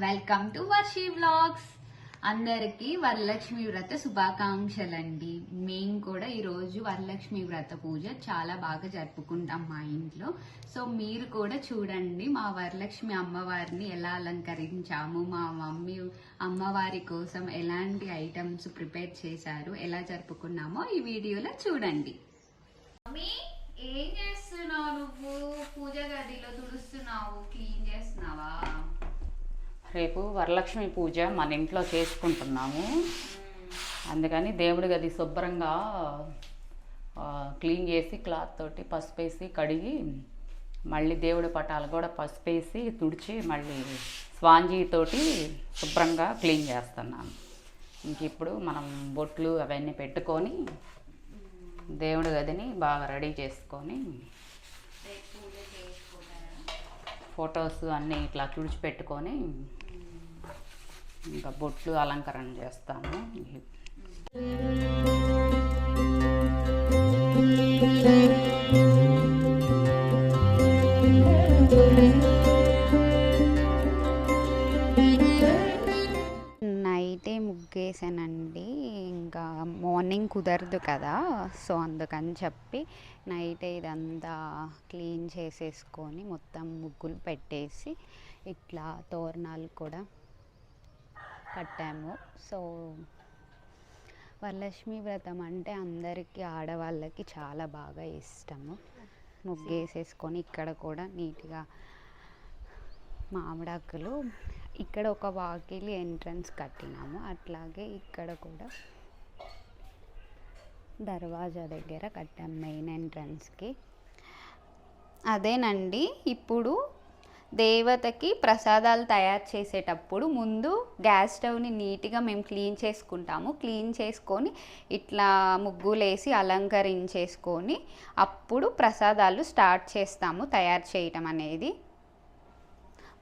Welcome to Varshi vlogs. అందరికి వరలక్ష్మి వ్రత శుభాకాంక్షలండి. మేము కూడా ఈరోజు వరలక్ష్మి వ్రత పూజ చాలా బాగా జరుపుకుంటాం మా ఇంట్లో. సో మీరు కూడా చూడండి మా వరలక్ష్మి అమ్మవారిని ఎలా అలంకరించాము, మా మమ్మీ అమ్మవారి కోసం ఎలాంటి ఐటమ్స్ ప్రిపేర్ చేశారు, ఎలా జరుపుకున్నామో ఈ వీడియోలో చూడండి. మమ్మీ ఏం చేస్తున్నావు? నువ్వు పూజ గదిలో తుడుస్తున్నావు, క్లీన్ చేస్తున్నావా? రేపు వరలక్ష్మి పూజ మన ఇంట్లో చేసుకుంటున్నాము. అందుకని దేవుడి గది శుభ్రంగా క్లీన్ చేసి క్లాత్ తోటి పసుపేసి కడిగి, మళ్ళీ దేవుడి పటాలు కూడా పసుపేసి తుడిచి, మళ్ళీ స్పాంజీతోటి శుభ్రంగా క్లీన్ చేస్తున్నాను. ఇంక ఇప్పుడు మనం బొట్లు అవన్నీ పెట్టుకొని దేవుడి గదిని బాగా రెడీ చేసుకొని ఫొటోస్ అన్నీ ఇట్లా తుడిచిపెట్టుకొని ఇంకా బొట్లు అలంకరణ చేస్తాము. నైటే ముగ్గేసానండి, ఇంకా మార్నింగ్ కుదరదు కదా, సో అందుకని చెప్పి నైటే ఇదంతా క్లీన్ చేసేసుకొని మొత్తం ముగ్గులు పెట్టేసి ఇట్లా తోరణాలు కూడా కట్టాము. సో వరలక్ష్మి వ్రతం అంటే అందరికీ ఆడవాళ్ళకి చాలా బాగా ఇష్టము. ముగ్గేసేసుకొని ఇక్కడ కూడా నీట్గా మామిడాకులు, ఇక్కడ ఒక వాకిలి ఎంట్రన్స్ కట్టినాము, అట్లాగే ఇక్కడ కూడా దర్వాజా దగ్గర కట్టాము మెయిన్ ఎంట్రన్స్కి. అదేనండి, ఇప్పుడు దేవతకి ప్రసాదాలు తయారు చేసేటప్పుడు ముందు గ్యాస్ స్టవ్ని నీట్గా మేము క్లీన్ చేసుకుంటాము. క్లీన్ చేసుకొని ఇట్లా ముగ్గులేసి అలంకరించేసుకొని అప్పుడు ప్రసాదాలు స్టార్ట్ చేస్తాము తయారు చేయటం అనేది.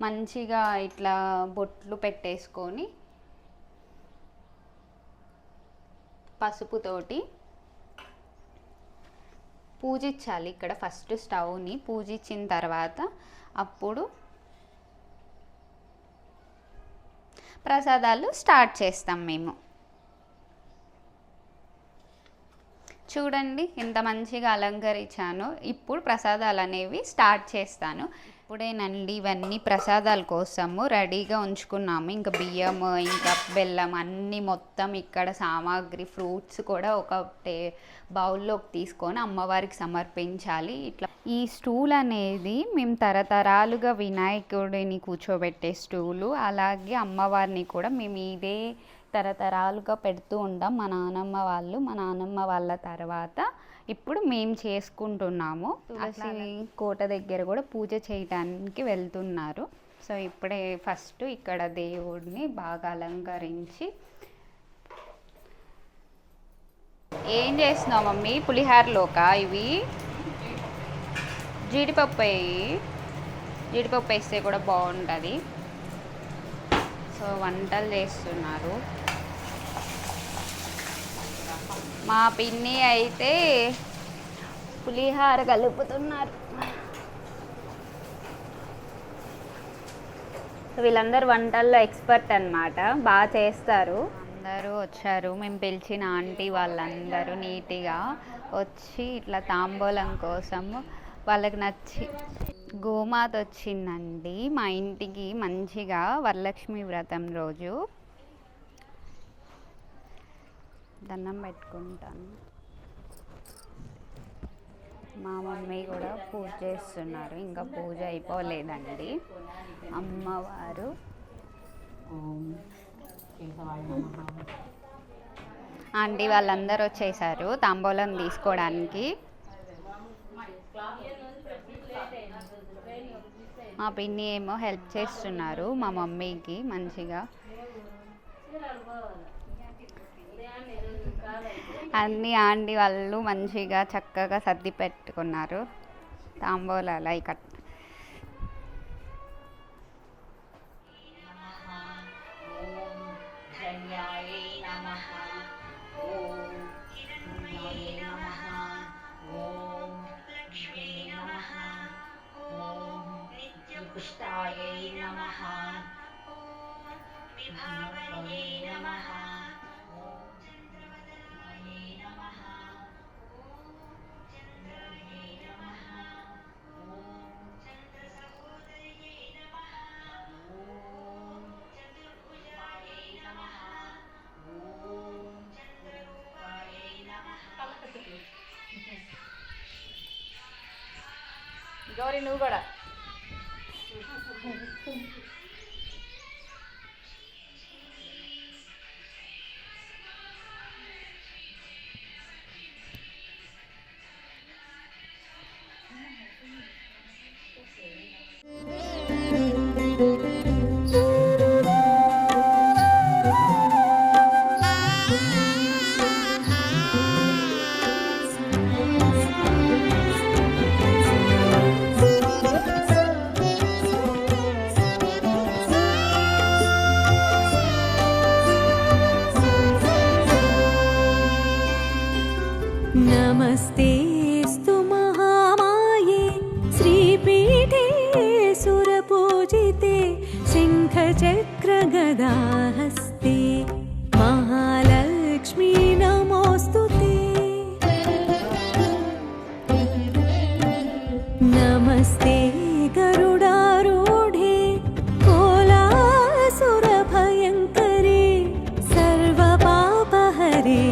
మంచిగా ఇట్లా బొట్లు పెట్టేసుకొని పసుపుతోటి పూజించాలి. ఇక్కడ ఫస్ట్ స్టవ్ని పూజించిన తర్వాత అప్పుడు ప్రసాదాలు స్టార్ట్ చేస్తాం మేము. చూడండి ఎంత మంచిగా అలంకరించాను. ఇప్పుడు ప్రసాదాలు అనేవి స్టార్ట్ చేస్తాను. ఇప్పుడేనండి ఇవన్నీ ప్రసాదాల కోసము రెడీగా ఉంచుకున్నాము. ఇంకా బియ్యం, ఇంకా బెల్లం అన్నీ మొత్తం ఇక్కడ సామాగ్రి, ఫ్రూట్స్ కూడా ఒక బౌల్లోకి తీసుకొని అమ్మవారికి సమర్పించాలి. ఇట్లా ఈ స్టూల్ అనేది మేము తరతరాలుగా వినాయకుడిని కూర్చోబెట్టే స్టూలు, అలాగే అమ్మవారిని కూడా మేము ఇదే తరతరాలుగా పెడుతూ ఉంటాం. మా నానమ్మ వాళ్ళ తర్వాత ఇప్పుడు మేము చేసుకుంటున్నాము. తులసి కోట దగ్గర కూడా పూజ చేయడానికి వెళ్తున్నారు. సో ఇప్పుడే ఫస్ట్ ఇక్కడ దేవుడిని బాగా అలంకరించి. ఏం చేస్తున్నావు మమ్మీ? పులిహారలోకా ఇవి? జీడిపప్పు వేస్తే కూడా బాగుంటుంది. సో వంటలు చేస్తున్నారు. మా పిన్ని అయితే పులిహార కలుపుతున్నారు. వీళ్ళందరూ వంటల్లో ఎక్స్పర్ట్ అన్నమాట, బాగా చేస్తారు. అందరూ వచ్చారు, మేము పిలిచిన ఆంటీ వాళ్ళందరూ నీట్గా వచ్చి ఇట్లా తాంబూలం కోసము వాళ్ళకి నచ్చి గోమాత వచ్చిందండి మా ఇంటికి మంచిగా వరలక్ష్మి వ్రతం రోజు. దండం పెట్టుకుంటాను. మా మమ్మీ కూడా పూజ చేస్తున్నారు, ఇంకా పూజ అయిపోలేదండి. అమ్మవారు ఆంటీ వాళ్ళందరూ వచ్చేసారు తాంబూలం తీసుకోవడానికి. మా పిన్ని ఏమో హెల్ప్ చేస్తున్నారు మా మమ్మీకి మంచిగా. అన్ని ఆంటీ వాళ్ళు మంచిగా చక్కగా సర్ది పెట్టుకున్నారు తాంబూలాలు. ఇక్కడ పుష్టాయై నమః. మరి నువ్వు కూడా नमस्तेऽस्तु महामाये श्रीपीठे सुरपूजिते शङ्खचक्रगदाहस्ते महालक्ष्मी नमोऽस्तु ते नमस्ते गरुडारूढे कोलासुरभयङ्करे सर्वपापहरे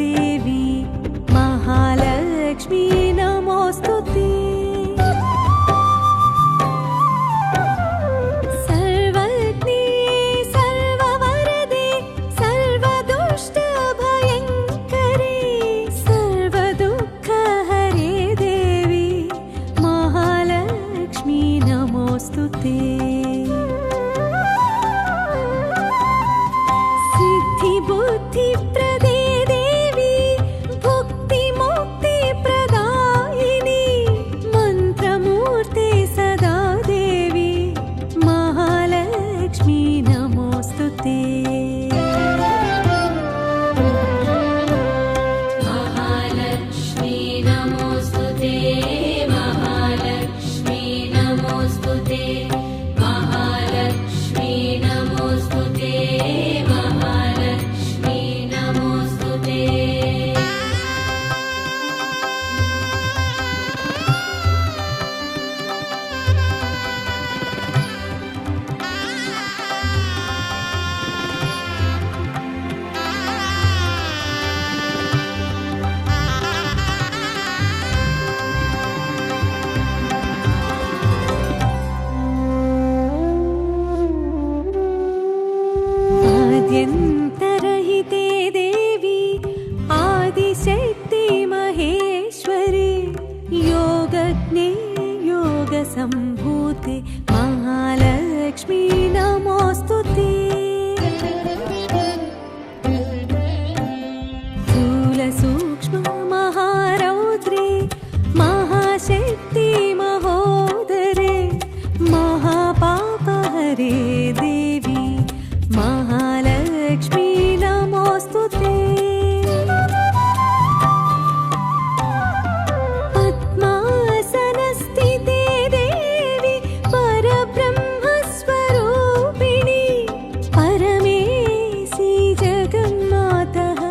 देवी महालक्ष्मी नमोऽस्तु ते सर्वज्ञे सर्ववरदे सर्वदुष्टभयङ्करे सर्वदुःखहरे देवी महालक्ष्मी नमोऽस्तु ते सिद्धिबुद्धिप्रदे देवी भुक्तिमुक्तिप्रदायिनी मन्त्रमूर्ते सदा देवी महालक्ष्मी नमोऽस्तु ते महालक्ष्मी नमोऽस्तु ते महालक्ष्मी नमोऽस्तु ते महालक्ष्मी नमोऽस्तु ते महालक्ष्मी नमोऽस्तु ते आद्यन्तरहिते देवी आदिशक्ति महेश्वरी योगज्ञे योगसम्भूते महालक्ष्मी नमोऽस्तु ते स्थूलसूक्ष्म महारौद्रे महाशक्ति महोदरे महापापहरे देवी महालक्ष्मी नमोऽस्तु ते पद्मासनस्थिते देवी परब्रह्मस्वरूपिणी परमेशी जगन्मातः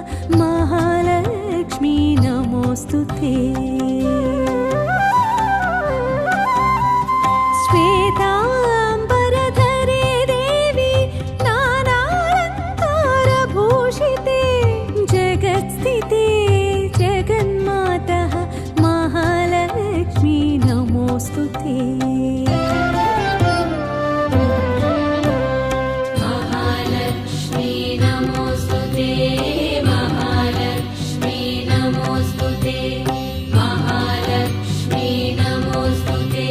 महालक्ष्मी नमोऽस्तु ते श्वेताम्बरधरे देवी नानालङ्कारभूषिते जगत्स्थिते जगन्मातः महालक्ष्मी नमोऽस्तु ते महालक्ष्मी नमोऽस्तु ते महालक्ष्मी नमोऽस्तु ते महालक्ष्मी नमोऽस्तु ते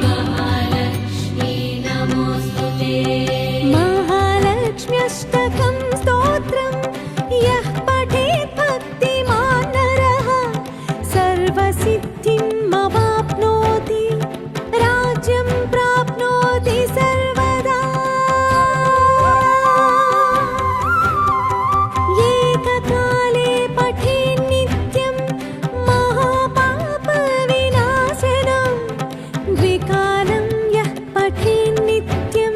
महालक्ष्मी नमोऽस्तु ते महालक्ष्म्यष्टकं स्तोत्रं यः पठेत् भक्तिमान् नरः सर्वसिद्धिमवाप्नोति राज्यं प्राप्नोति सर्वदा एककाले पठेत् नित्यं महापापविनाशनं द्विकालं यः पठेत् नित्यं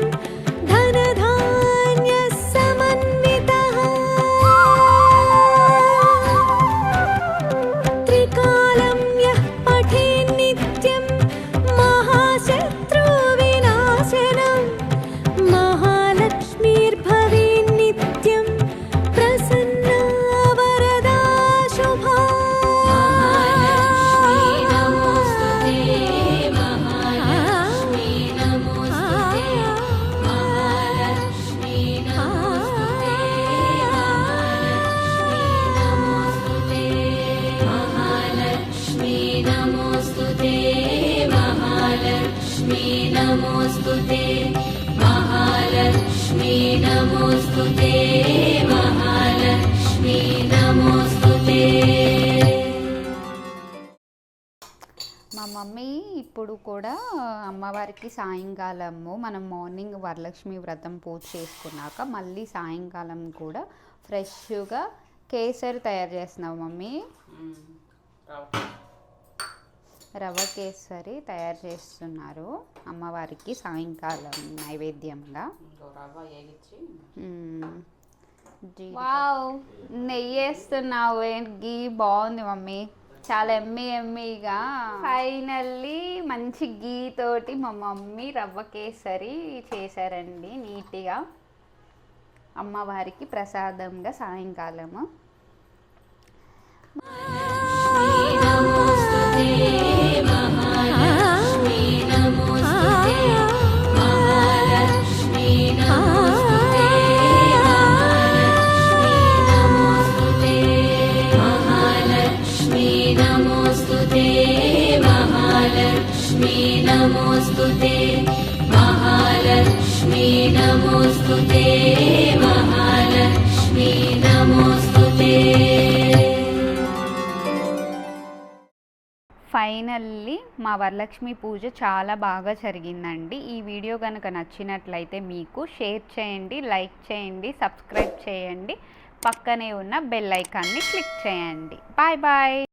नमोऽस्तुते महालक्ष्मी नमोऽस्तुते మా మమ్మీ ఇప్పుడు కూడా అమ్మవారికి సాయంకాలము మనం మార్నింగ్ వరలక్ష్మి వ్రతం పూజ చేసుకున్నాక మళ్ళీ సాయంకాలం కూడా ఫ్రెష్గా కేసరి తయారు చేస్తున్నావు మమ్మీ. రవ్వ కేసరి తయారు చేస్తున్నారు అమ్మవారికి సాయంకాలం నైవేద్యంగా. వావ్, నెయ్యి వేస్తున్నావు, గీ బాగుంది మమ్మీ, చాలా ఎమ్మీగా. ఫైనల్లీ మంచి గీ తోటి మా మమ్మీ రవ్వ కేసరి చేశారండి నీట్గా అమ్మవారికి ప్రసాదంగా సాయంకాలము. नमोऽस्तुते महालक्ष्मी नमोऽस्तुते महालक्ष्मी नमोऽस्तुते. ఫైనల్లీ మా వరలక్ష్మి పూజ చాలా బాగా జరిగిందండి. ఈ వీడియో కనుక నచ్చినట్లయితే మీకు షేర్ చేయండి, లైక్ చేయండి, సబ్స్క్రైబ్ చేయండి, పక్కనే ఉన్న బెల్ ఐకాన్ని క్లిక్ చేయండి. Bye bye.